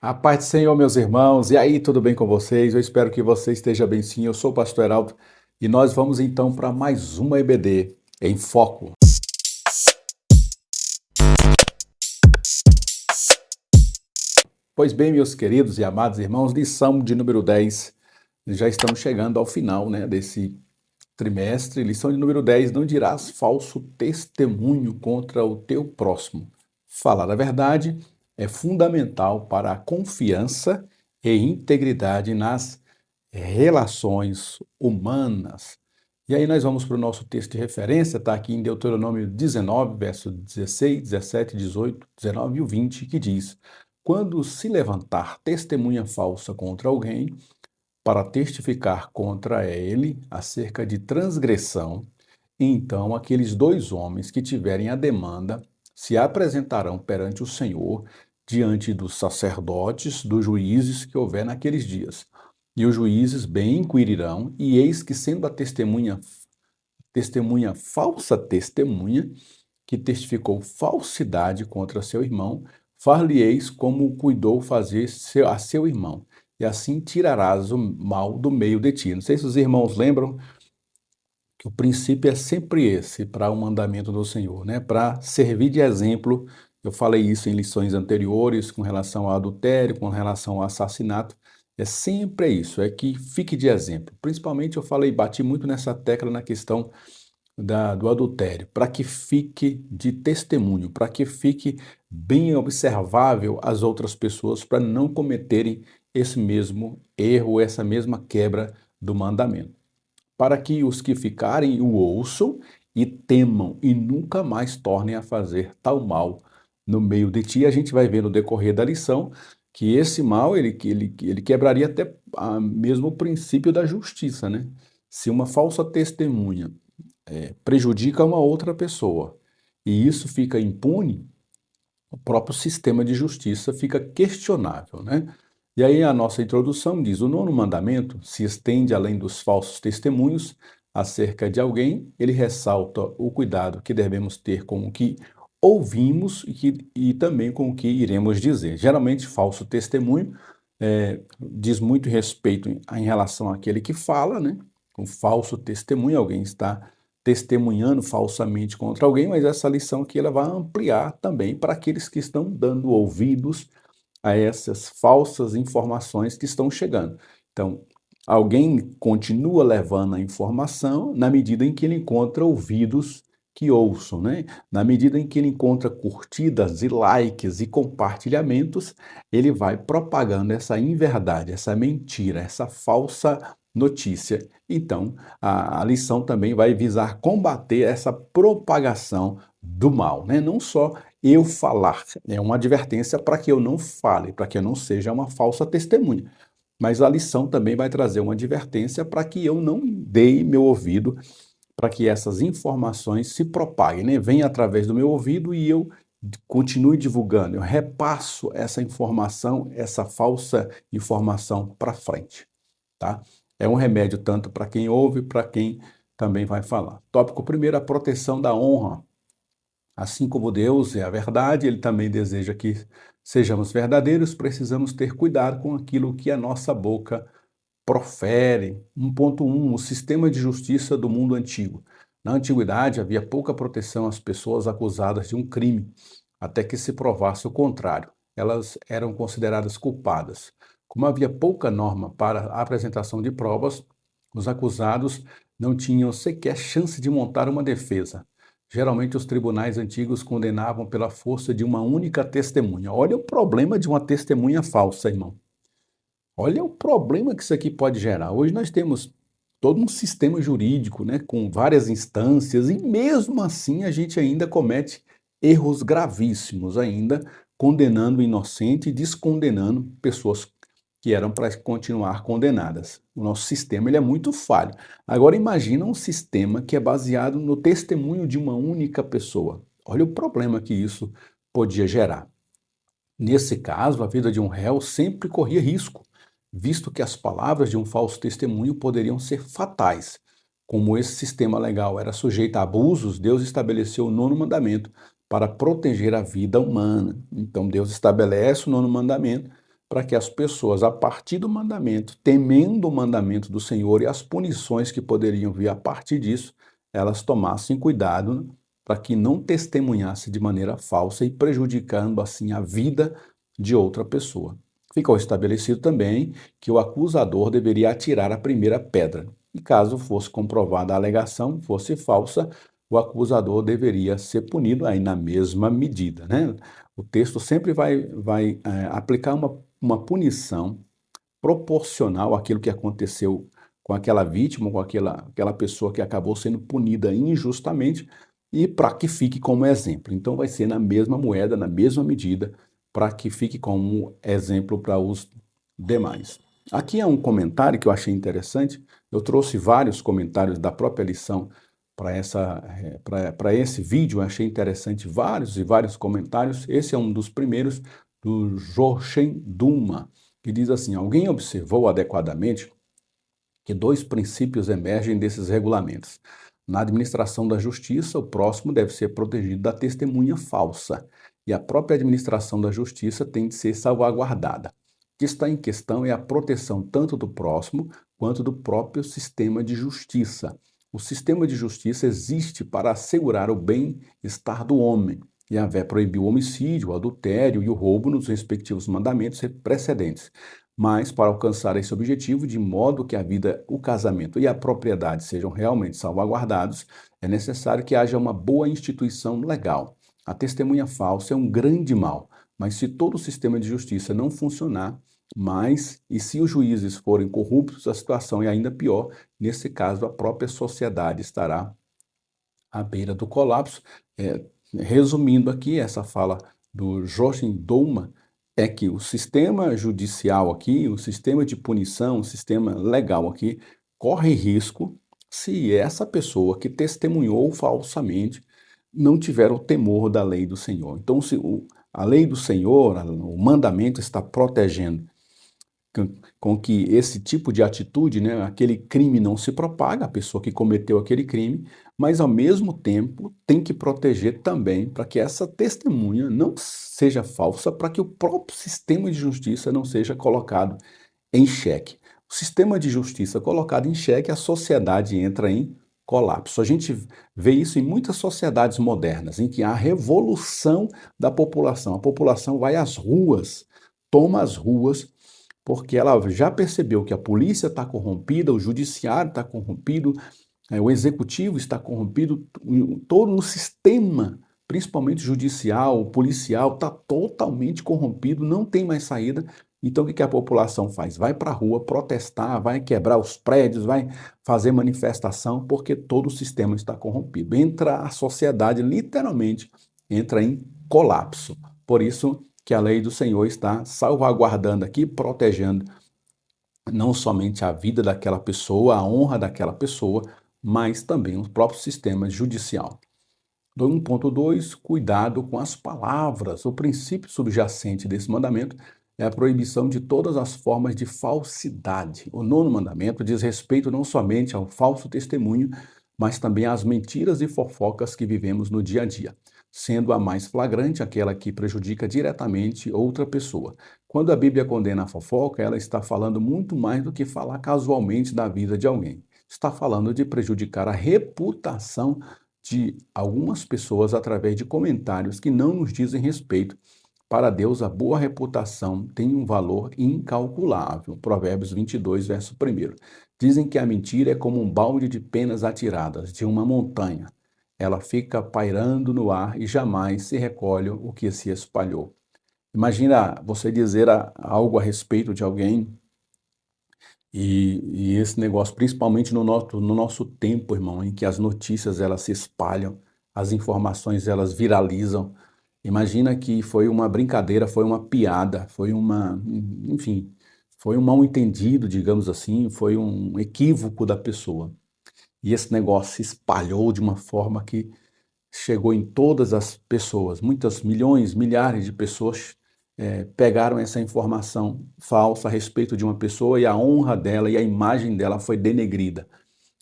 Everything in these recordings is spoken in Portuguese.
A paz do Senhor, meus irmãos. E aí, tudo bem com vocês? Eu espero que você esteja bem sim. Eu sou o pastor Heraldo e nós vamos então para mais uma EBD em Foco. Pois bem, meus queridos e amados irmãos, lição de número 10. Já estamos chegando ao final, desse trimestre. Lição de número 10. Não dirás falso testemunho contra o teu próximo. Falar a verdade é fundamental para a confiança e integridade nas relações humanas. E aí nós vamos para o nosso texto de referência, está aqui em Deuteronômio 19, verso 16, 17, 18, 19 e o 20, que diz: quando se levantar testemunha falsa contra alguém, para testificar contra ele acerca de transgressão, então aqueles dois homens que tiverem a demanda se apresentarão perante o Senhor, diante dos sacerdotes, dos juízes que houver naqueles dias. E os juízes bem inquirirão, e eis que, sendo a testemunha falsa testemunha, que testificou falsidade contra seu irmão, far-lhe-eis como cuidou fazer a seu irmão, e assim tirarás o mal do meio de ti. Não sei se os irmãos lembram que o princípio é sempre esse para o mandamento do Senhor, para servir de exemplo. Eu falei isso em lições anteriores com relação ao adultério, com relação ao assassinato. É sempre isso, é que fique de exemplo. Principalmente eu falei, bati muito nessa tecla na questão do adultério, para que fique de testemunho, para que fique bem observável às outras pessoas, para não cometerem esse mesmo erro, essa mesma quebra do mandamento. Para que os que ficarem o ouçam e temam e nunca mais tornem a fazer tal mal no meio de ti. A gente vai ver no decorrer da lição que esse mal ele quebraria até mesmo o princípio da justiça, né? Se uma falsa testemunha prejudica uma outra pessoa e isso fica impune, o próprio sistema de justiça fica questionável, né? E aí a nossa introdução diz: o nono mandamento se estende além dos falsos testemunhos acerca de alguém. Ele ressalta o cuidado que devemos ter com o que ouvimos e também com o que iremos dizer. Geralmente, falso testemunho diz muito respeito em relação àquele que fala, né? Um falso testemunho, alguém está testemunhando falsamente contra alguém, mas essa lição aqui ela vai ampliar também para aqueles que estão dando ouvidos a essas falsas informações que estão chegando. Então, alguém continua levando a informação na medida em que ele encontra ouvidos que ouçam, né? Na medida em que ele encontra curtidas e likes e compartilhamentos, ele vai propagando essa inverdade, essa mentira, essa falsa notícia. Então, a lição também vai visar combater essa propagação do mal, né? Não só eu falar, é uma advertência para que eu não fale, para que eu não seja uma falsa testemunha. Mas a lição também vai trazer uma advertência para que eu não dê meu ouvido para que essas informações se propaguem, né? Venha através do meu ouvido e eu continue divulgando, eu repasso essa informação, essa falsa informação para frente, tá? É um remédio tanto para quem ouve, para quem também vai falar. Tópico primeiro, a proteção da honra. Assim como Deus é a verdade, Ele também deseja que sejamos verdadeiros, precisamos ter cuidado com aquilo que a nossa boca profere. 1.1, o sistema de justiça do mundo antigo. Na antiguidade, havia pouca proteção às pessoas acusadas de um crime, até que se provasse o contrário. Elas eram consideradas culpadas. Como havia pouca norma para a apresentação de provas, os acusados não tinham sequer chance de montar uma defesa. Geralmente, os tribunais antigos condenavam pela força de uma única testemunha. Olha o problema de uma testemunha falsa, irmão. Olha o problema que isso aqui pode gerar. Hoje nós temos todo um sistema jurídico, né, com várias instâncias, e mesmo assim a gente ainda comete erros gravíssimos, ainda condenando o inocente e descondenando pessoas que eram para continuar condenadas. O nosso sistema ele é muito falho. Agora imagina um sistema que é baseado no testemunho de uma única pessoa. Olha o problema que isso podia gerar. Nesse caso, a vida de um réu sempre corria risco, visto que as palavras de um falso testemunho poderiam ser fatais. Como esse sistema legal era sujeito a abusos, Deus estabeleceu o nono mandamento para proteger a vida humana. Então, Deus estabelece o nono mandamento para que as pessoas, a partir do mandamento, temendo o mandamento do Senhor e as punições que poderiam vir a partir disso, elas tomassem cuidado, né, para que não testemunhasse de maneira falsa e prejudicando assim a vida de outra pessoa. Ficou estabelecido também que o acusador deveria atirar a primeira pedra. E caso fosse comprovada a alegação, fosse falsa, o acusador deveria ser punido aí na mesma medida, né? O texto sempre vai aplicar uma punição proporcional àquilo que aconteceu com aquela vítima, com aquela pessoa que acabou sendo punida injustamente, e para que fique como exemplo. Então, vai ser na mesma moeda, na mesma medida, para que fique como exemplo para os demais. Aqui é um comentário que eu achei interessante. Eu trouxe vários comentários da própria lição para esse vídeo. Eu achei interessante vários e vários comentários. Esse é um dos primeiros, do Jochen Duma, que diz assim: alguém observou adequadamente que dois princípios emergem desses regulamentos. Na administração da justiça, o próximo deve ser protegido da testemunha falsa, e a própria administração da justiça tem de ser salvaguardada. O que está em questão é a proteção tanto do próximo quanto do próprio sistema de justiça. O sistema de justiça existe para assegurar o bem-estar do homem. Yahvé proibiu o homicídio, o adultério e o roubo nos respectivos mandamentos precedentes. Mas, para alcançar esse objetivo, de modo que a vida, o casamento e a propriedade sejam realmente salvaguardados, é necessário que haja uma boa instituição legal. A testemunha falsa é um grande mal, mas se todo o sistema de justiça não funcionar, e se os juízes forem corruptos, a situação é ainda pior. Nesse caso, a própria sociedade estará à beira do colapso. Resumindo aqui, essa fala do Joachim Douma é que o sistema judicial aqui, o sistema de punição, o sistema legal aqui, corre risco se essa pessoa que testemunhou falsamente não tiver o temor da lei do Senhor. Então, se a lei do Senhor, o mandamento está protegendo com que esse tipo de atitude, né, aquele crime não se propaga, a pessoa que cometeu aquele crime, mas ao mesmo tempo tem que proteger também para que essa testemunha não seja falsa, para que o próprio sistema de justiça não seja colocado em xeque. O sistema de justiça colocado em xeque, a sociedade entra em colapso. A gente vê isso em muitas sociedades modernas, em que há revolução da população. A população vai às ruas, toma as ruas, porque ela já percebeu que a polícia está corrompida, o judiciário está corrompido, o executivo está corrompido, todo o sistema, principalmente judicial, policial, está totalmente corrompido, não tem mais saída. Então, o que a população faz? Vai para a rua protestar, vai quebrar os prédios, vai fazer manifestação, porque todo o sistema está corrompido. Entra a sociedade, literalmente, entra em colapso. Por isso que a lei do Senhor está salvaguardando aqui, protegendo não somente a vida daquela pessoa, a honra daquela pessoa, mas também o próprio sistema judicial. 1.2, cuidado com as palavras. O princípio subjacente desse mandamento é a proibição de todas as formas de falsidade. O nono mandamento diz respeito não somente ao falso testemunho, mas também às mentiras e fofocas que vivemos no dia a dia, sendo a mais flagrante aquela que prejudica diretamente outra pessoa. Quando a Bíblia condena a fofoca, ela está falando muito mais do que falar casualmente da vida de alguém. Está falando de prejudicar a reputação de algumas pessoas através de comentários que não nos dizem respeito. Para Deus, a boa reputação tem um valor incalculável. Provérbios 22, verso 1. Dizem que a mentira é como um balde de penas atiradas de uma montanha. Ela fica pairando no ar e jamais se recolhe o que se espalhou. Imagina você dizer algo a respeito de alguém e esse negócio, principalmente no nosso tempo, irmão, em que as notícias elas se espalham, as informações elas viralizam. Imagina que foi uma brincadeira, foi uma piada, enfim, foi um mal-entendido, digamos assim, foi um equívoco da pessoa. E esse negócio se espalhou de uma forma que chegou em todas as pessoas, muitas milhões, milhares de pessoas pegaram essa informação falsa a respeito de uma pessoa e a honra dela e a imagem dela foi denegrida.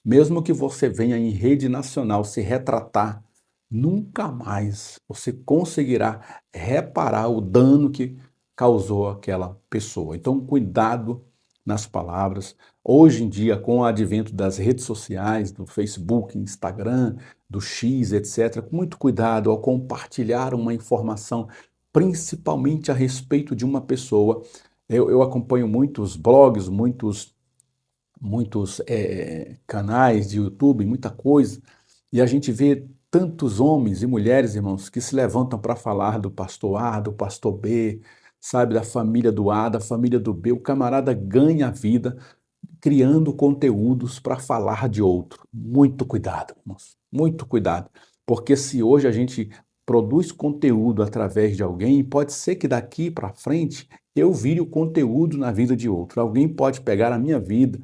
Mesmo que você venha em rede nacional se retratar, nunca mais você conseguirá reparar o dano que causou aquela pessoa. Então, cuidado nas palavras. Hoje em dia, com o advento das redes sociais, do Facebook, Instagram, do X, etc., com muito cuidado ao compartilhar uma informação, principalmente a respeito de uma pessoa. Eu acompanho muitos blogs, muitos canais de YouTube, muita coisa, e a gente vê tantos homens e mulheres, irmãos, que se levantam para falar do pastor A, do pastor B, sabe, da família do A, da família do B. O camarada ganha a vida criando conteúdos para falar de outro. Muito cuidado, irmãos, muito cuidado, porque se hoje a gente produz conteúdo através de alguém, pode ser que daqui para frente eu vire o conteúdo na vida de outro. Alguém pode pegar a minha vida,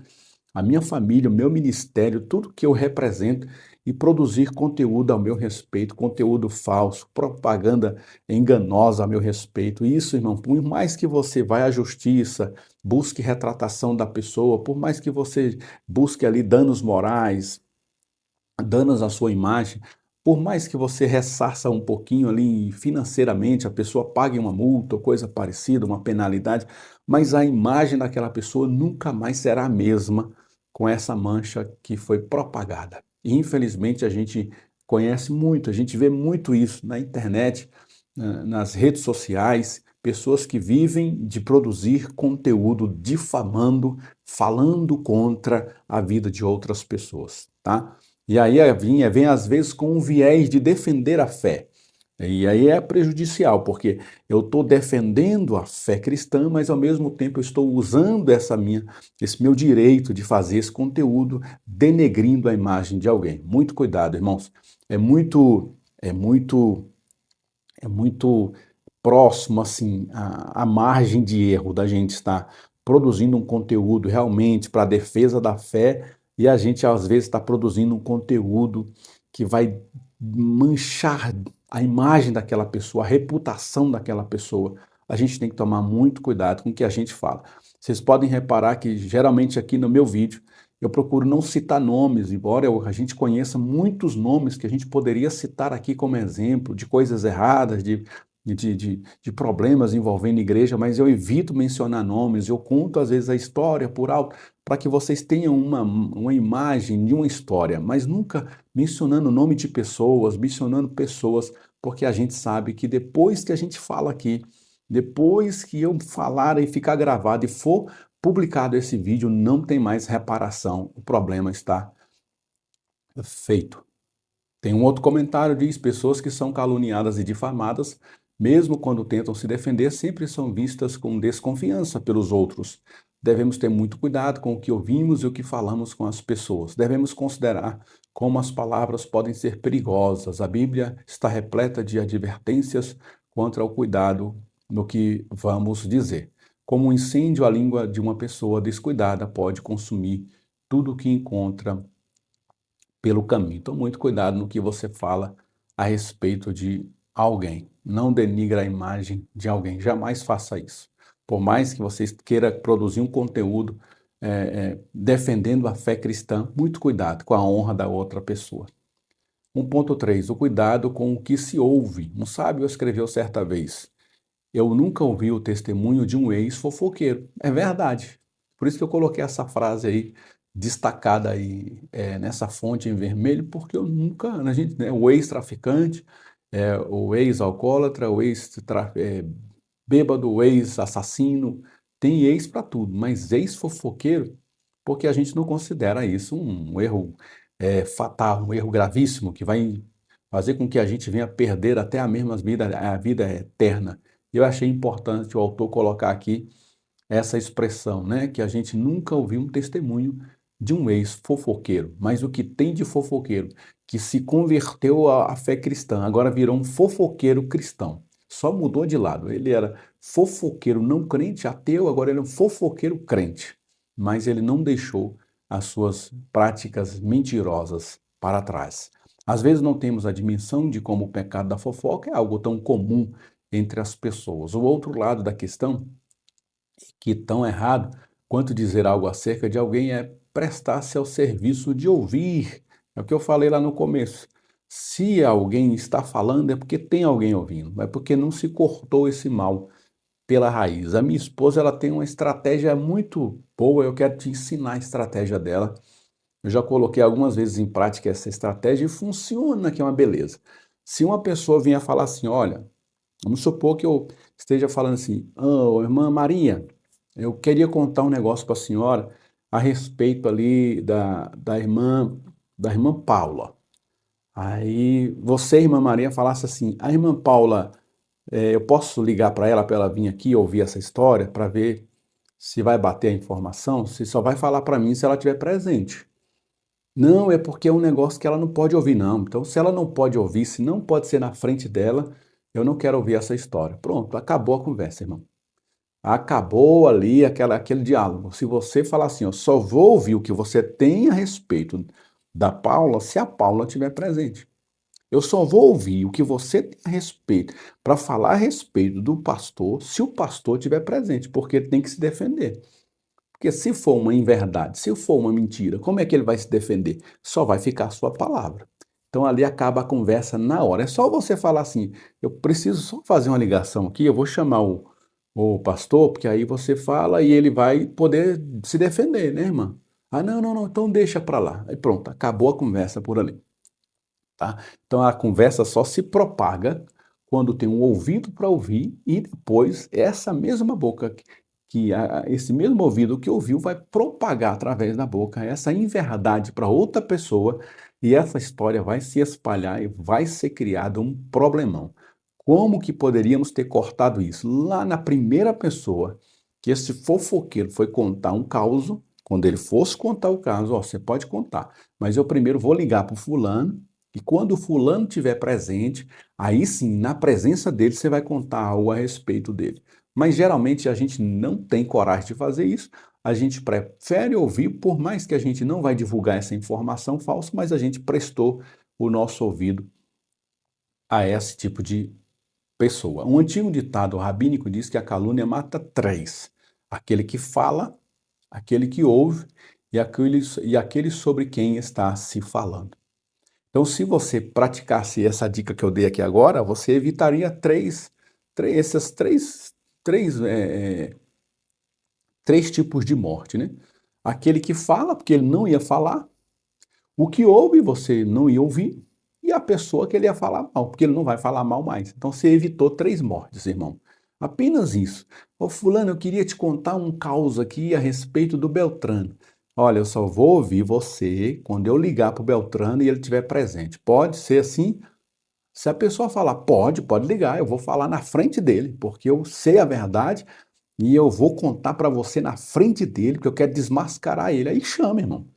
a minha família, o meu ministério, tudo que eu represento e produzir conteúdo ao meu respeito, conteúdo falso, propaganda enganosa a meu respeito. Isso, irmão, por mais que você vá à justiça, busque retratação da pessoa, por mais que você busque ali danos morais, danos à sua imagem, por mais que você ressarça um pouquinho ali financeiramente, a pessoa pague uma multa ou coisa parecida, uma penalidade, mas a imagem daquela pessoa nunca mais será a mesma com essa mancha que foi propagada. E infelizmente a gente conhece muito, a gente vê muito isso na internet, nas redes sociais, pessoas que vivem de produzir conteúdo difamando, falando contra a vida de outras pessoas, tá? E aí vem às vezes com um viés de defender a fé. E aí é prejudicial, porque eu estou defendendo a fé cristã, mas ao mesmo tempo eu estou usando esse meu direito de fazer esse conteúdo, denegrindo a imagem de alguém. Muito cuidado, irmãos. É muito, é muito, é muito próximo, assim, a margem de erro da gente estar produzindo um conteúdo realmente para a defesa da fé e a gente, às vezes, está produzindo um conteúdo que vai manchar a imagem daquela pessoa, a reputação daquela pessoa. A gente tem que tomar muito cuidado com o que a gente fala. Vocês podem reparar que, geralmente, aqui no meu vídeo, eu procuro não citar nomes, embora a gente conheça muitos nomes que a gente poderia citar aqui como exemplo de coisas erradas, de problemas envolvendo igreja, mas eu evito mencionar nomes, eu conto às vezes a história por alto, para que vocês tenham uma imagem de uma história, mas nunca mencionando o nome de pessoas, mencionando pessoas, porque a gente sabe que depois que a gente fala aqui, depois que eu falar e ficar gravado e for publicado esse vídeo, não tem mais reparação, o problema está feito. Tem um outro comentário, diz, pessoas que são caluniadas e difamadas, mesmo quando tentam se defender, sempre são vistas com desconfiança pelos outros. Devemos ter muito cuidado com o que ouvimos e o que falamos com as pessoas. Devemos considerar como as palavras podem ser perigosas. A Bíblia está repleta de advertências contra o cuidado no que vamos dizer. Como um incêndio, a língua de uma pessoa descuidada pode consumir tudo o que encontra pelo caminho. Então, muito cuidado no que você fala a respeito de alguém. Não denigre a imagem de alguém. Jamais faça isso. Por mais que você queira produzir um conteúdo defendendo a fé cristã, muito cuidado com a honra da outra pessoa. 1.3. O cuidado com o que se ouve. Um sábio escreveu certa vez: eu nunca ouvi o testemunho de um ex-fofoqueiro. É verdade. Por isso que eu coloquei essa frase aí, destacada aí nessa fonte em vermelho, porque eu nunca, a gente, né, o ex-traficante, o ex-alcoólatra, o ex-bêbado, o ex-assassino, tem ex para tudo, mas ex-fofoqueiro, porque a gente não considera isso um erro fatal, um erro gravíssimo, que vai fazer com que a gente venha perder até a vida eterna. Eu achei importante o autor colocar aqui essa expressão, né? Que a gente nunca ouviu um testemunho de um ex-fofoqueiro, mas o que tem de fofoqueiro que se converteu à fé cristã, agora virou um fofoqueiro cristão. Só mudou de lado. Ele era fofoqueiro não crente, ateu, agora ele é um fofoqueiro crente. Mas ele não deixou as suas práticas mentirosas para trás. Às vezes não temos a dimensão de como o pecado da fofoca é algo tão comum entre as pessoas. O outro lado da questão, que tão errado quanto dizer algo acerca de alguém, é prestar-se ao serviço de ouvir. É o que eu falei lá no começo. Se alguém está falando, é porque tem alguém ouvindo, é porque não se cortou esse mal pela raiz. A minha esposa, ela tem uma estratégia muito boa, eu quero te ensinar a estratégia dela. Eu já coloquei algumas vezes em prática essa estratégia e funciona, que é uma beleza. Se uma pessoa vier falar assim, olha, vamos supor que eu esteja falando assim, irmã Maria, eu queria contar um negócio para a senhora a respeito ali da irmã Paula. Aí você, irmã Maria, falasse assim, a irmã Paula, eu posso ligar para ela vir aqui ouvir essa história para ver se vai bater a informação? Se só vai falar para mim se ela estiver presente. Não, é porque é um negócio que ela não pode ouvir, não. Então, se ela não pode ouvir, se não pode ser na frente dela, eu não quero ouvir essa história. Pronto, acabou a conversa, irmão. Acabou ali aquele diálogo. Se você falar assim, eu só vou ouvir o que você tem a respeito da Paula, se a Paula estiver presente. Eu só vou ouvir o que você tem a respeito, para falar a respeito do pastor, se o pastor estiver presente, porque ele tem que se defender. Porque se for uma inverdade, se for uma mentira, como é que ele vai se defender? Só vai ficar a sua palavra. Então ali acaba a conversa na hora. É só você falar assim: eu preciso só fazer uma ligação aqui, eu vou chamar o pastor, porque aí você fala e ele vai poder se defender, né, irmã? Ah, não, não, não, então deixa para lá. Aí pronto, acabou a conversa por ali. Tá? Então a conversa só se propaga quando tem um ouvido para ouvir e depois essa mesma boca esse mesmo ouvido que ouviu vai propagar através da boca essa inverdade para outra pessoa e essa história vai se espalhar e vai ser criado um problemão. Como que poderíamos ter cortado isso? Lá na primeira pessoa que esse fofoqueiro foi contar um caso, quando ele fosse contar o caso, ó, você pode contar, mas eu primeiro vou ligar para o fulano e quando o fulano estiver presente, aí sim, na presença dele, você vai contar algo a respeito dele. Mas geralmente a gente não tem coragem de fazer isso, a gente prefere ouvir, por mais que a gente não vai divulgar essa informação falsa, mas a gente prestou o nosso ouvido a esse tipo de pessoa. Um antigo ditado rabínico diz que a calúnia mata três: aquele que fala, aquele que ouve e aquele sobre quem está se falando. Então, se você praticasse essa dica que eu dei aqui agora, você evitaria esses três tipos de morte, né? Aquele que fala, porque ele não ia falar, o que ouve, você não ia ouvir, e a pessoa que ele ia falar mal, porque ele não vai falar mal mais. Então, você evitou três mortes, irmão. Apenas isso. Ô, fulano, eu queria te contar um caos aqui a respeito do Beltrano. Olha, eu só vou ouvir você quando eu ligar para o Beltrano e ele estiver presente. Pode ser assim? Se a pessoa falar, pode ligar, eu vou falar na frente dele, porque eu sei a verdade e eu vou contar para você na frente dele, porque eu quero desmascarar ele. Aí chama, irmão.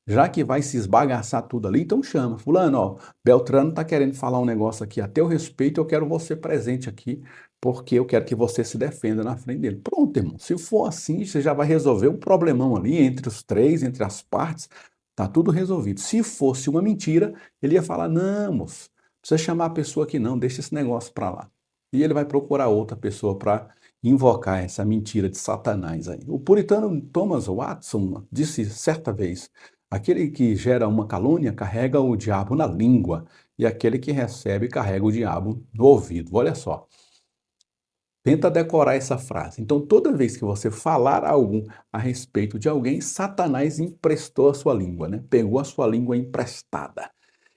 Já que vai se esbagaçar tudo ali, então chama. Fulano, ó, Beltrano tá querendo falar um negócio aqui a teu respeito, eu quero você presente aqui, porque eu quero que você se defenda na frente dele. Pronto, irmão. Se for assim, você já vai resolver um problemão ali entre os três, entre as partes, tá tudo resolvido. Se fosse uma mentira, ele ia falar: não, moço, não precisa chamar a pessoa aqui não, deixa esse negócio para lá. E ele vai procurar outra pessoa para invocar essa mentira de Satanás aí. O puritano Thomas Watson disse certa vez: aquele que gera uma calúnia carrega o diabo na língua, e aquele que recebe carrega o diabo no ouvido. Olha só. Tenta decorar essa frase. Então, toda vez que você falar algo a respeito de alguém, Satanás emprestou a sua língua, né? Pegou a sua língua emprestada.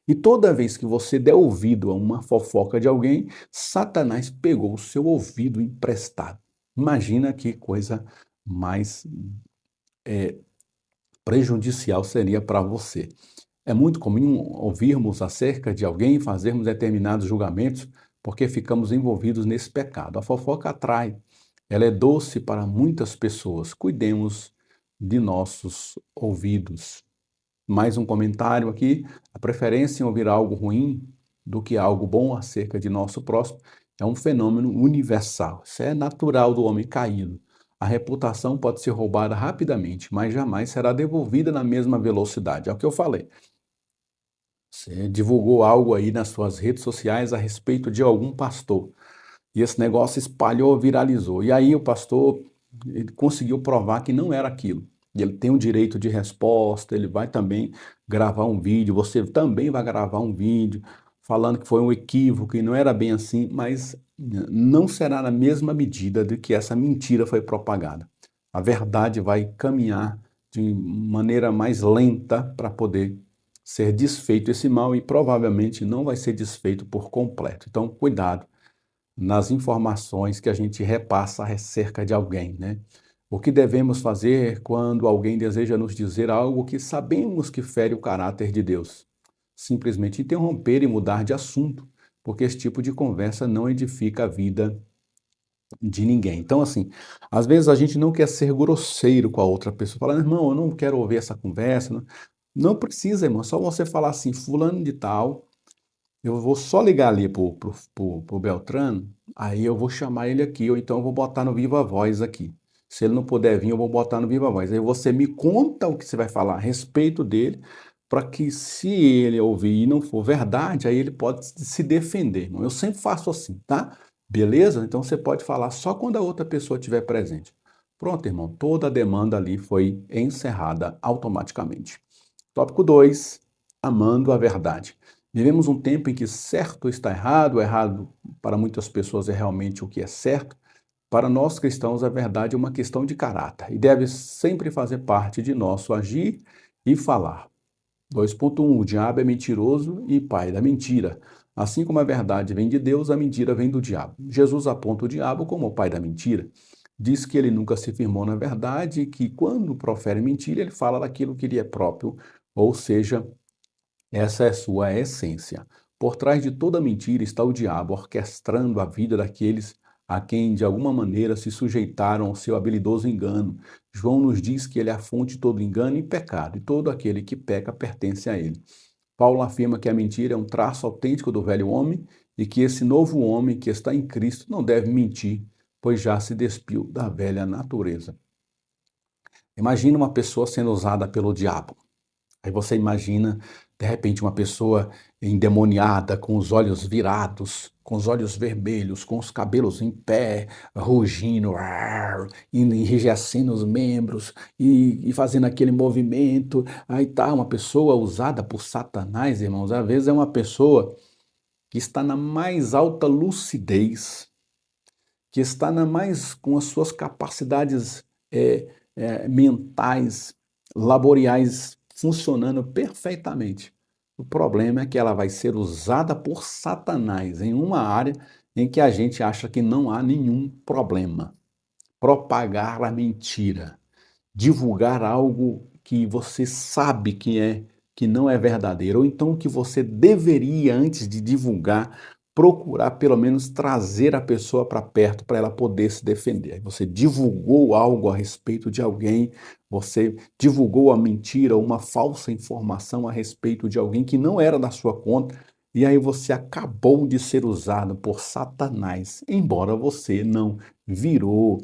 E toda vez que você der ouvido a uma fofoca de alguém, Satanás pegou o seu ouvido emprestado. Imagina que coisa mais prejudicial seria para você. É muito comum ouvirmos acerca de alguém e fazermos determinados julgamentos porque ficamos envolvidos nesse pecado. A fofoca atrai, ela é doce para muitas pessoas. Cuidemos de nossos ouvidos. Mais um comentário aqui: a preferência em ouvir algo ruim do que algo bom acerca de nosso próximo é um fenômeno universal. Isso é natural do homem caído. A reputação pode ser roubada rapidamente, mas jamais será devolvida na mesma velocidade. É o que eu falei. Você divulgou algo aí nas suas redes sociais a respeito de algum pastor. E esse negócio espalhou, viralizou. E aí o pastor ele conseguiu provar que não era aquilo. E ele tem o direito de resposta, ele vai também gravar um vídeo, você também vai gravar um vídeo falando que foi um equívoco e não era bem assim, mas não será na mesma medida de que essa mentira foi propagada. A verdade vai caminhar de maneira mais lenta para poder ser desfeito esse mal e provavelmente não vai ser desfeito por completo. Então, cuidado nas informações que a gente repassa acerca de alguém, né? O que devemos fazer quando alguém deseja nos dizer algo que sabemos que fere o caráter de Deus? Simplesmente interromper e mudar de assunto, porque esse tipo de conversa não edifica a vida de ninguém. Então, assim, às vezes a gente não quer ser grosseiro com a outra pessoa, falando, irmão, eu não quero ouvir essa conversa. Não, não precisa, irmão, só você falar assim, fulano de tal, eu vou só ligar ali pro Beltrano, aí eu vou chamar ele aqui, ou então eu vou botar no Viva Voz aqui. Se ele não puder vir, eu vou botar no Viva Voz. Aí você me conta o que você vai falar a respeito dele, para que se ele ouvir e não for verdade, aí ele pode se defender, irmão. Eu sempre faço assim, tá? Beleza? Então você pode falar só quando a outra pessoa estiver presente. Pronto, irmão, toda a demanda ali foi encerrada automaticamente. Tópico 2, amando a verdade. Vivemos um tempo em que certo está errado, errado para muitas pessoas é realmente o que é certo. Para nós cristãos, a verdade é uma questão de caráter e deve sempre fazer parte de nosso agir e falar. 2.1 O diabo é mentiroso e pai da mentira. Assim como a verdade vem de Deus, a mentira vem do diabo. Jesus aponta o diabo como o pai da mentira. Diz que ele nunca se firmou na verdade e que quando profere mentira, ele fala daquilo que lhe é próprio, ou seja, essa é sua essência. Por trás de toda mentira está o diabo orquestrando a vida daqueles a quem de alguma maneira se sujeitaram ao seu habilidoso engano. João nos diz que ele é a fonte de todo engano e pecado, e todo aquele que peca pertence a ele. Paulo afirma que a mentira é um traço autêntico do velho homem e que esse novo homem que está em Cristo não deve mentir, pois já se despiu da velha natureza. Imagina uma pessoa sendo usada pelo diabo. Aí você imagina, de repente, uma pessoa endemoniada, com os olhos virados, com os olhos vermelhos, com os cabelos em pé, rugindo, enrijecendo os membros e fazendo aquele movimento. Aí tá uma pessoa usada por Satanás, irmãos. Às vezes é uma pessoa que está na mais alta lucidez, que está na mais com as suas capacidades mentais, laboriais funcionando perfeitamente. O problema é que ela vai ser usada por Satanás em uma área em que a gente acha que não há nenhum problema. Propagar a mentira, divulgar algo que você sabe que não é verdadeiro, ou então que você deveria, antes de divulgar, procurar pelo menos trazer a pessoa para perto para ela poder se defender. Você divulgou algo a respeito de alguém, você divulgou a mentira, uma falsa informação a respeito de alguém que não era da sua conta, e aí você acabou de ser usado por Satanás, embora você não virou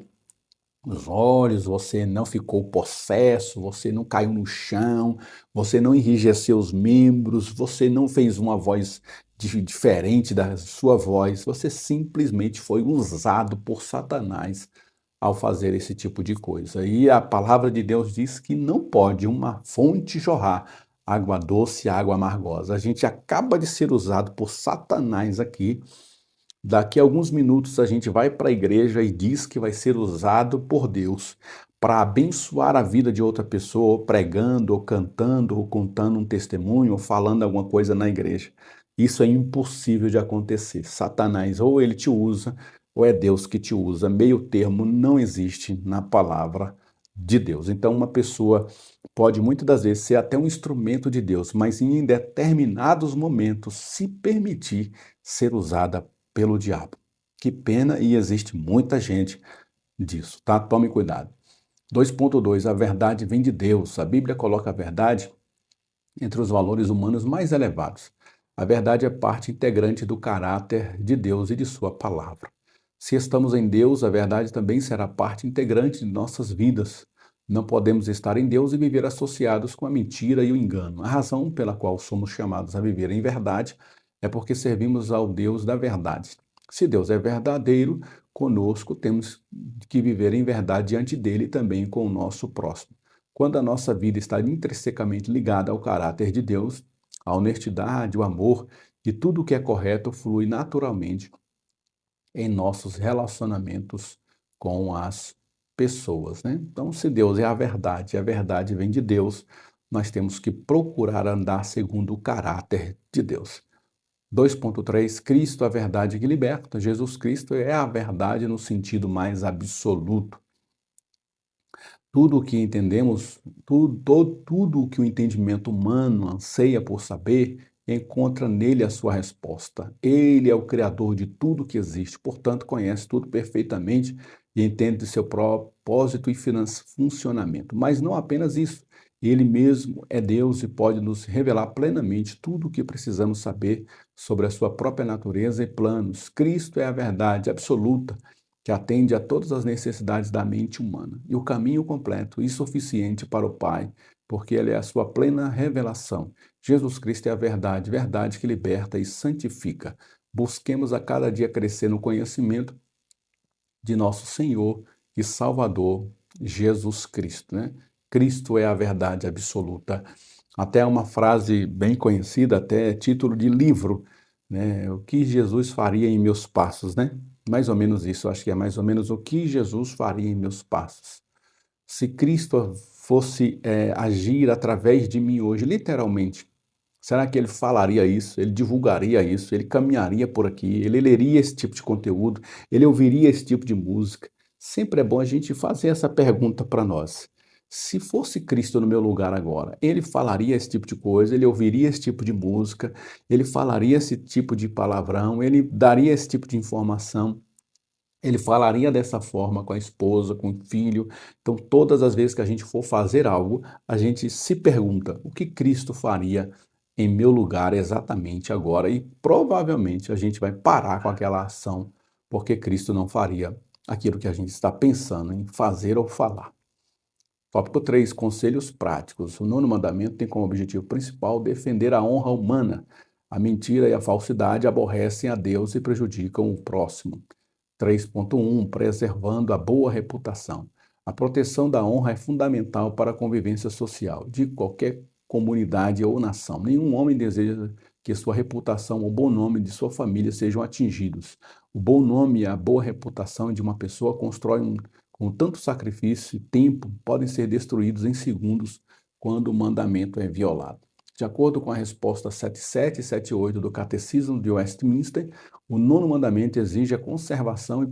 os olhos, você não ficou possesso, você não caiu no chão, você não enrijeceu os membros, você não fez uma voz diferente da sua voz, você simplesmente foi usado por Satanás ao fazer esse tipo de coisa. E a palavra de Deus diz que não pode uma fonte jorrar água doce e água amargosa. A gente acaba de ser usado por Satanás aqui. Daqui a alguns minutos a gente vai para a igreja e diz que vai ser usado por Deus para abençoar a vida de outra pessoa, ou pregando, ou cantando, ou contando um testemunho, ou falando alguma coisa na igreja. Isso é impossível de acontecer. Satanás, ou ele te usa, ou é Deus que te usa. Meio termo não existe na palavra de Deus. Então, uma pessoa pode muitas das vezes ser até um instrumento de Deus, mas em determinados momentos se permitir ser usada pelo diabo. Que pena, e existe muita gente disso, tá? Tome cuidado. 2.2 A verdade vem de Deus. A Bíblia coloca a verdade entre os valores humanos mais elevados. A verdade é parte integrante do caráter de Deus e de sua palavra. Se estamos em Deus, a verdade também será parte integrante de nossas vidas. Não podemos estar em Deus e viver associados com a mentira e o engano. A razão pela qual somos chamados a viver em verdade é porque servimos ao Deus da verdade. Se Deus é verdadeiro, conosco temos que viver em verdade diante dele e também com o nosso próximo. Quando a nossa vida está intrinsecamente ligada ao caráter de Deus, a honestidade, o amor e tudo o que é correto flui naturalmente em nossos relacionamentos com as pessoas, né? Então, se Deus é a verdade vem de Deus, nós temos que procurar andar segundo o caráter de Deus. 2.3, Cristo, a verdade que liberta. Jesus Cristo é a verdade no sentido mais absoluto. Tudo o que entendemos, tudo o que o entendimento humano anseia por saber, encontra nele a sua resposta. Ele é o Criador de tudo que existe, portanto, conhece tudo perfeitamente e entende de seu propósito e funcionamento. Mas não apenas isso, ele mesmo é Deus e pode nos revelar plenamente tudo o que precisamos saber sobre a sua própria natureza e planos. Cristo é a verdade absoluta que atende a todas as necessidades da mente humana, e o caminho completo e suficiente para o Pai, porque Ele é a sua plena revelação. Jesus Cristo é a verdade, verdade que liberta e santifica. Busquemos a cada dia crescer no conhecimento de nosso Senhor e Salvador, Jesus Cristo, né? Cristo é a verdade absoluta. Até uma frase bem conhecida, até título de livro, né? O que Jesus faria em meus passos, né? Mais ou menos isso, acho que é mais ou menos o que Jesus faria em meus passos. Se Cristo fosse agir através de mim hoje, literalmente, será que ele falaria isso? Ele divulgaria isso? Ele caminharia por aqui? Ele leria esse tipo de conteúdo? Ele ouviria esse tipo de música? Sempre é bom a gente fazer essa pergunta para nós. Se fosse Cristo no meu lugar agora, ele falaria esse tipo de coisa, ele ouviria esse tipo de música, ele falaria esse tipo de palavrão, ele daria esse tipo de informação. Ele falaria dessa forma com a esposa, com o filho. Então, todas as vezes que a gente for fazer algo, a gente se pergunta: o que Cristo faria em meu lugar exatamente agora? E provavelmente a gente vai parar com aquela ação, porque Cristo não faria aquilo que a gente está pensando em fazer ou falar. Tópico 3, conselhos práticos. O nono mandamento tem como objetivo principal defender a honra humana. A mentira e a falsidade aborrecem a Deus e prejudicam o próximo. 3.1, preservando a boa reputação. A proteção da honra é fundamental para a convivência social de qualquer comunidade ou nação. Nenhum homem deseja que sua reputação ou bom nome de sua família sejam atingidos. O bom nome e a boa reputação de uma pessoa constroem com tanto sacrifício e tempo podem ser destruídos em segundos quando o mandamento é violado. De acordo com a resposta 77 e 78 do Catecismo de Westminster, o nono mandamento exige a conservação e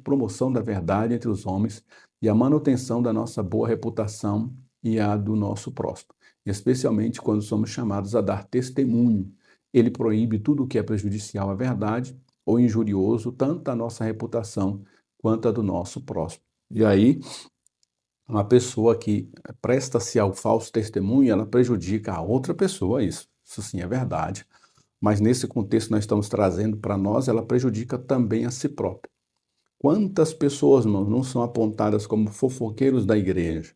promoção da verdade entre os homens e a manutenção da nossa boa reputação e a do nosso próximo, especialmente quando somos chamados a dar testemunho. Ele proíbe tudo o que é prejudicial à verdade ou injurioso, tanto à nossa reputação quanto à do nosso próximo. E aí, uma pessoa que presta-se ao falso testemunho, ela prejudica a outra pessoa, isso sim é verdade. Mas nesse contexto nós estamos trazendo para nós, ela prejudica também a si própria. Quantas pessoas, irmãos, não são apontadas como fofoqueiros da igreja?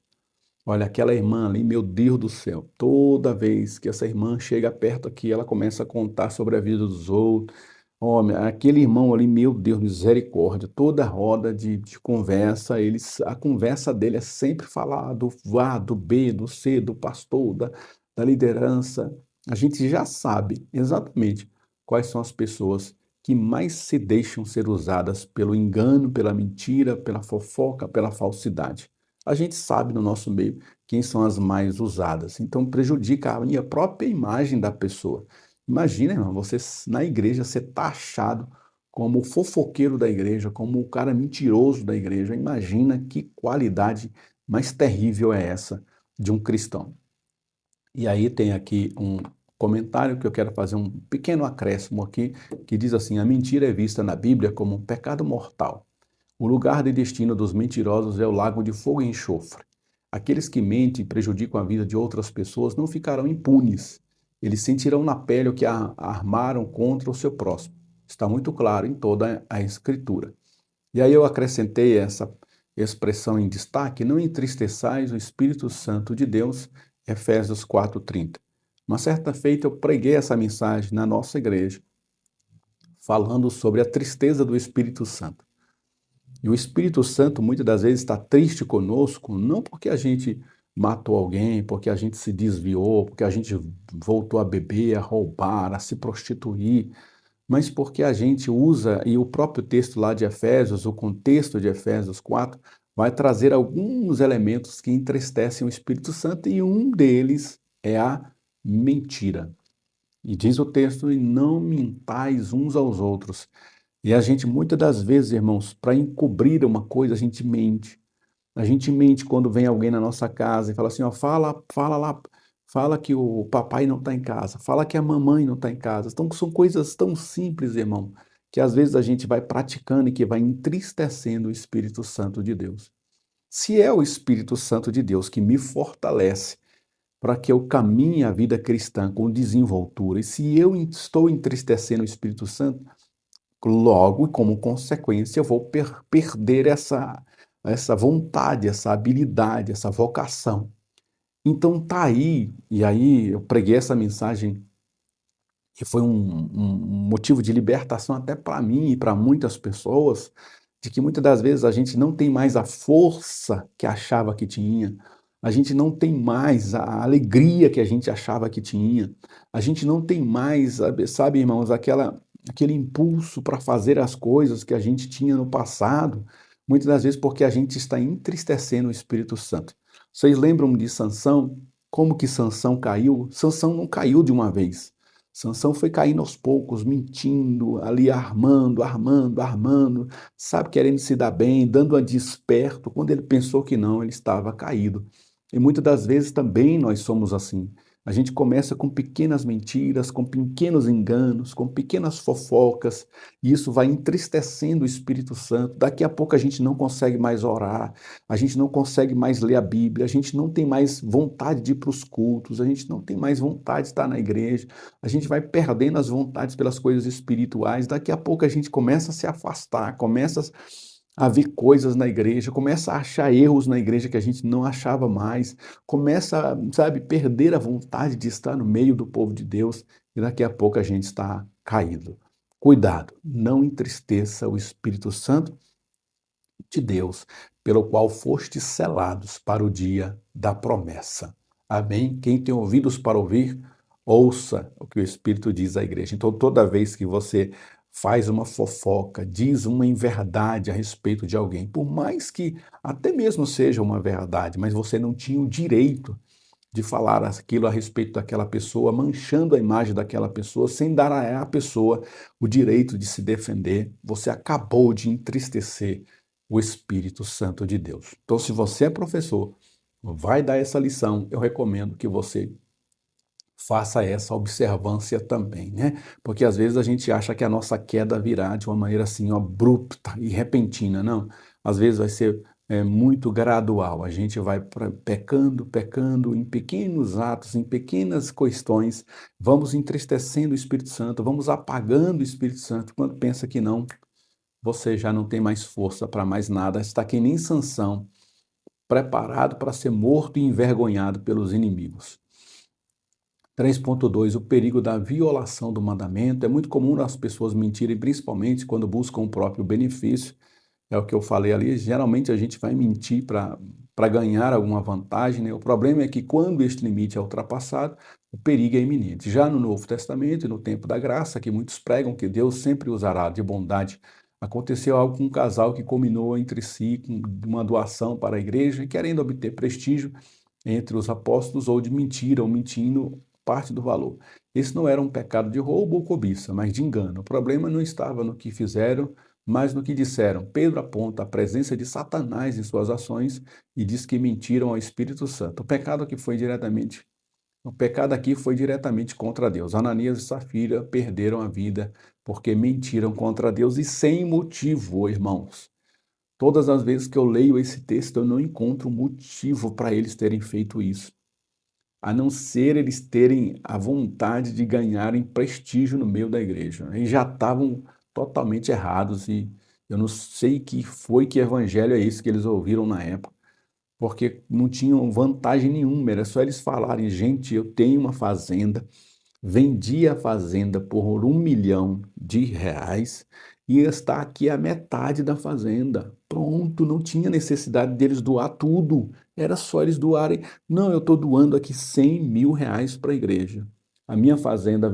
Olha, aquela irmã ali, meu Deus do céu, toda vez que essa irmã chega perto aqui, ela começa a contar sobre a vida dos outros. Homem, aquele irmão ali, meu Deus, misericórdia, toda roda de conversa, a conversa dele é sempre falar do A, do B, do C, do pastor, da liderança. A gente já sabe exatamente quais são as pessoas que mais se deixam ser usadas pelo engano, pela mentira, pela fofoca, pela falsidade. A gente sabe no nosso meio quem são as mais usadas, então prejudica a minha própria imagem da pessoa. Imagina, irmão, você na igreja ser taxado como o fofoqueiro da igreja, como o cara mentiroso da igreja. Imagina que qualidade mais terrível é essa de um cristão. E aí tem aqui um comentário que eu quero fazer um pequeno acréscimo aqui, que diz assim: a mentira é vista na Bíblia como um pecado mortal. O lugar de destino dos mentirosos é o lago de fogo e enxofre. Aqueles que mentem e prejudicam a vida de outras pessoas não ficarão impunes. Eles sentirão na pele o que armaram contra o seu próximo. Está muito claro em toda a Escritura. E aí eu acrescentei essa expressão em destaque: não entristeçais o Espírito Santo de Deus, Efésios 4:30. Uma certa feita eu preguei essa mensagem na nossa igreja, falando sobre a tristeza do Espírito Santo. E o Espírito Santo muitas das vezes está triste conosco, não porque a gente matou alguém, porque a gente se desviou, porque a gente voltou a beber, a roubar, a se prostituir, mas porque a gente usa, e o próprio texto lá de Efésios, o contexto de Efésios 4, vai trazer alguns elementos que entristecem o Espírito Santo, e um deles é a mentira. E diz o texto: e não mintais uns aos outros. E a gente, muitas das vezes, irmãos, para encobrir uma coisa, a gente mente. A gente mente quando vem alguém na nossa casa e fala assim, ó, fala lá, fala que o papai não está em casa, fala que a mamãe não está em casa. Então, são coisas tão simples, irmão, que às vezes a gente vai praticando e que vai entristecendo o Espírito Santo de Deus. Se é o Espírito Santo de Deus que me fortalece para que eu caminhe a vida cristã com desenvoltura, e se eu estou entristecendo o Espírito Santo, logo, como consequência, eu vou perder essa vontade, essa habilidade, essa vocação. Então tá aí, e aí eu preguei essa mensagem que foi um motivo de libertação até para mim e para muitas pessoas, de que muitas das vezes a gente não tem mais a força que achava que tinha, a gente não tem mais a alegria que a gente achava que tinha, a gente não tem mais, sabe, irmãos, aquele impulso para fazer as coisas que a gente tinha no passado, muitas das vezes porque a gente está entristecendo o Espírito Santo. Vocês lembram de Sansão? Como que Sansão caiu? Sansão não caiu de uma vez. Sansão foi caindo aos poucos, mentindo, ali armando, sabe, querendo se dar bem, dando a desperto. Quando ele pensou que não, ele estava caído. E muitas das vezes também nós somos assim. A gente começa com pequenas mentiras, com pequenos enganos, com pequenas fofocas, e isso vai entristecendo o Espírito Santo. Daqui a pouco a gente não consegue mais orar, a gente não consegue mais ler a Bíblia, a gente não tem mais vontade de ir para os cultos, a gente não tem mais vontade de estar na igreja, a gente vai perdendo as vontades pelas coisas espirituais. Daqui a pouco a gente começa a se afastar, começa a ver coisas na igreja, começa a achar erros na igreja que a gente não achava mais, começa, sabe, perder a vontade de estar no meio do povo de Deus, e daqui a pouco a gente está caído. Cuidado, não entristeça o Espírito Santo de Deus, pelo qual fostes selados para o dia da promessa. Amém? Quem tem ouvidos para ouvir, ouça o que o Espírito diz à igreja. Então, toda vez que você faz uma fofoca, diz uma inverdade a respeito de alguém, por mais que até mesmo seja uma verdade, mas você não tinha o direito de falar aquilo a respeito daquela pessoa, manchando a imagem daquela pessoa, sem dar à pessoa o direito de se defender, você acabou de entristecer o Espírito Santo de Deus. Então, se você é professor, vai dar essa lição, eu recomendo que você faça essa observância também, né? Porque às vezes a gente acha que a nossa queda virá de uma maneira assim abrupta e repentina, não. Às vezes vai ser muito gradual, a gente vai pecando em pequenos atos, em pequenas questões, vamos entristecendo o Espírito Santo, vamos apagando o Espírito Santo, quando pensa que não, você já não tem mais força para mais nada, está que nem Sansão, preparado para ser morto e envergonhado pelos inimigos. 3.2, o perigo da violação do mandamento. É muito comum as pessoas mentirem, principalmente quando buscam o próprio benefício. É o que eu falei ali, geralmente a gente vai mentir para ganhar alguma vantagem, né? O problema é que quando este limite é ultrapassado, o perigo é iminente. Já no Novo Testamento e no tempo da graça, que muitos pregam que Deus sempre usará de bondade, aconteceu algo com um casal que combinou entre si com uma doação para a igreja e querendo obter prestígio entre os apóstolos, ou de mentira, ou mentindo parte do valor. Esse não era um pecado de roubo ou cobiça, mas de engano. O problema não estava no que fizeram, mas no que disseram. Pedro aponta a presença de Satanás em suas ações e diz que mentiram ao Espírito Santo. O pecado aqui foi diretamente contra Deus. Ananias e Safira perderam a vida porque mentiram contra Deus, e sem motivo, irmãos. Todas as vezes que eu leio esse texto, eu não encontro motivo para eles terem feito isso, a não ser eles terem a vontade de ganharem prestígio no meio da igreja. Eles já estavam totalmente errados, e eu não sei que evangelho é esse que eles ouviram na época, porque não tinham vantagem nenhuma, era só eles falarem: gente, eu tenho uma fazenda, vendi a fazenda por R$ 1 milhão, e está aqui a metade da fazenda. Pronto, não tinha necessidade deles doar tudo, era só eles doarem. Não, eu estou doando aqui 100 mil reais para a igreja. A minha fazenda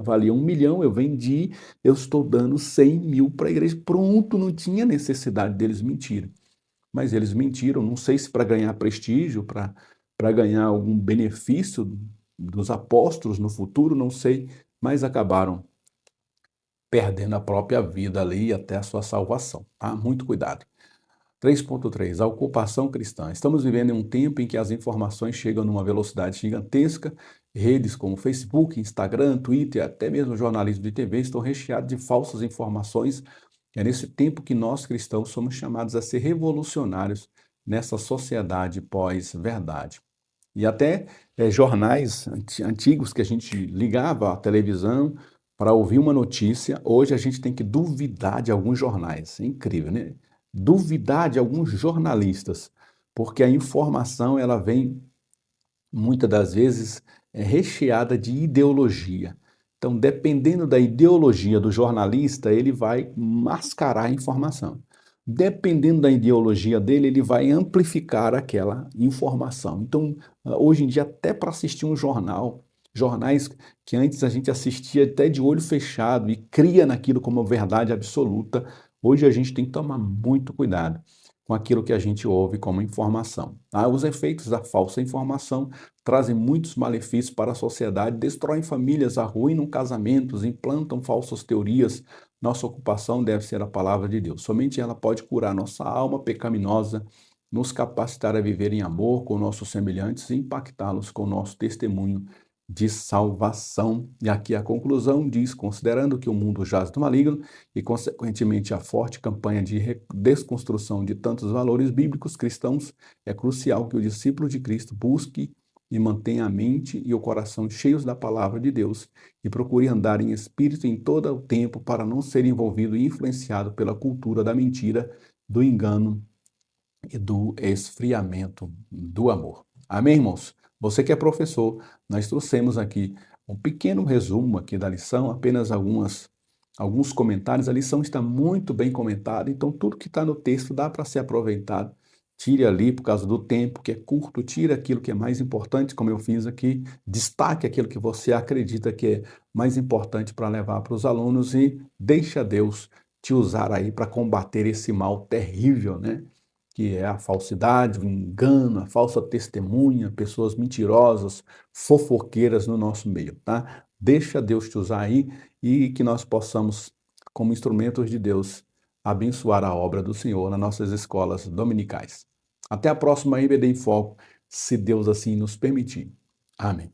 valia 1 milhão, eu vendi, eu estou dando 100 mil para a igreja. Pronto, não tinha necessidade deles mentirem. Mas eles mentiram, não sei se para ganhar prestígio, para ganhar algum benefício dos apóstolos no futuro, não sei, mas acabaram perdendo a própria vida ali e até a sua salvação, tá? Muito cuidado. 3.3, a ocupação cristã. Estamos vivendo em um tempo em que as informações chegam numa velocidade gigantesca. Redes como Facebook, Instagram, Twitter, até mesmo jornalismo de TV estão recheados de falsas informações. É nesse tempo que nós cristãos somos chamados a ser revolucionários nessa sociedade pós-verdade. E até jornais antigos que a gente ligava à televisão para ouvir uma notícia, hoje a gente tem que duvidar de alguns jornais. É incrível, né? Duvidar de alguns jornalistas, porque a informação ela vem muitas das vezes recheada de ideologia. Então, dependendo da ideologia do jornalista, ele vai mascarar a informação. Dependendo da ideologia dele, ele vai amplificar aquela informação. Então, hoje em dia, até para assistir um jornais que antes a gente assistia até de olho fechado e cria naquilo como verdade absoluta, hoje a gente tem que tomar muito cuidado com aquilo que a gente ouve como informação. Os efeitos da falsa informação trazem muitos malefícios para a sociedade, destroem famílias, arruinam casamentos, implantam falsas teorias. Nossa ocupação deve ser a palavra de Deus. Somente ela pode curar nossa alma pecaminosa, nos capacitar a viver em amor com nossos semelhantes e impactá-los com nosso testemunho de salvação. E aqui a conclusão diz, considerando que o mundo jaz do maligno e, consequentemente, a forte campanha de desconstrução de tantos valores bíblicos cristãos, é crucial que o discípulo de Cristo busque e mantenha a mente e o coração cheios da palavra de Deus e procure andar em espírito em todo o tempo para não ser envolvido e influenciado pela cultura da mentira, do engano e do esfriamento do amor. Amém, irmãos? Você que é professor, nós trouxemos aqui um pequeno resumo aqui da lição, apenas alguns comentários. A lição está muito bem comentada, então tudo que está no texto dá para ser aproveitado. Tire ali, por causa do tempo, que é curto, tire aquilo que é mais importante, como eu fiz aqui, destaque aquilo que você acredita que é mais importante para levar para os alunos e deixa Deus te usar aí para combater esse mal terrível, né? Que é a falsidade, o engano, a falsa testemunha, pessoas mentirosas, fofoqueiras no nosso meio, tá? Deixa Deus te usar aí e que nós possamos, como instrumentos de Deus, abençoar a obra do Senhor nas nossas escolas dominicais. Até a próxima IBD em Foco, se Deus assim nos permitir. Amém.